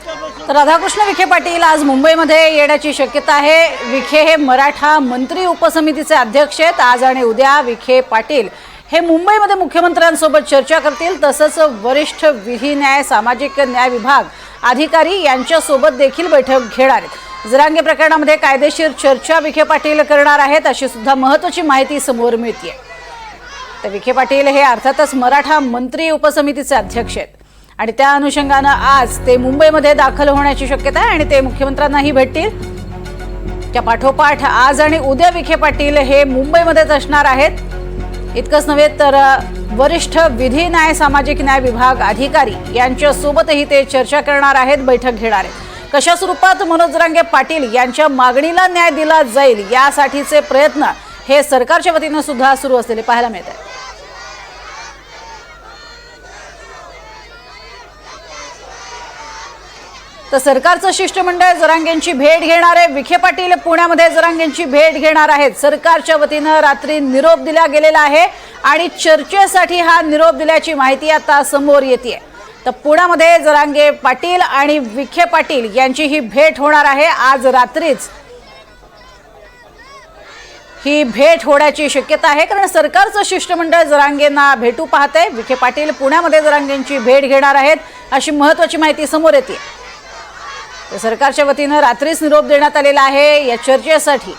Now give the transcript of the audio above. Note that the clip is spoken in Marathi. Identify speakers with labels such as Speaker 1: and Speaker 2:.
Speaker 1: तर राधाकृष्ण विखे पाटील आज मुंबईमध्ये येण्याची शक्यता आहे। विखे हे मराठा मंत्री उपसमितीचे अध्यक्ष आहेत। आज आणि उद्या विखे पाटील हे मुंबईमध्ये मुख्यमंत्र्यांसोबत चर्चा करतील। तसंच वरिष्ठ विधी न्याय सामाजिक न्याय विभाग अधिकारी यांच्यासोबत देखील बैठक घेणार आहेत। जरांगे प्रकरणामध्ये कायदेशीर चर्चा विखे पाटील करणार आहेत अशी सुद्धा महत्त्वाची माहिती समोर मिळते। तर विखे पाटील हे अर्थातच मराठा मंत्री उपसमितीचे अध्यक्ष आहेत आणि त्या अनुषंगाने आज ते मुंबईमध्ये दाखल होण्याची शक्यता आहे आणि ते मुख्यमंत्र्यांनाही भेटतील। त्या पाठोपाठ आज आणि उद्या विखे पाटील हे मुंबईमध्येच असणार आहेत। इतकंच नव्हे तर वरिष्ठ विधी न्याय सामाजिक न्याय विभाग अधिकारी यांच्यासोबतही ते चर्चा करणार आहेत, बैठक घेणार आहेत। कशा स्वरूपात मनोज जरांगे पाटील यांच्या मागणीला न्याय दिला जाईल यासाठीचे प्रयत्न हे सरकारच्या वतीने सुद्धा सुरू असलेले पाहायला मिळत आहेत। तर सरकारचं शिष्टमंडळ जरांगेंची भेट घेणार आहे। विखे पाटील पुण्यामध्ये जरांगेंची भेट घेणार आहेत। सरकारच्या वतीने रात्री निरोप दिला गेलेला आहे आणि चर्चेसाठी हा निरोप दिल्याची माहिती आता समोर येते। तर पुण्यामध्ये जरांगे पाटील आणि विखे पाटील यांची ही भेट होणार आहे। आज रात्रीच ही भेट होण्याची शक्यता आहे, कारण सरकारचं शिष्टमंडळ जरांगेंना भेटू पाहते। विखे पाटील पुण्यामध्ये जरांगेंची भेट घेणार आहेत अशी महत्त्वाची माहिती समोर येते। सरकारच्या वतीने रात्रीच निरोप देण्यात आलेला आहे या चर्चेसाठी।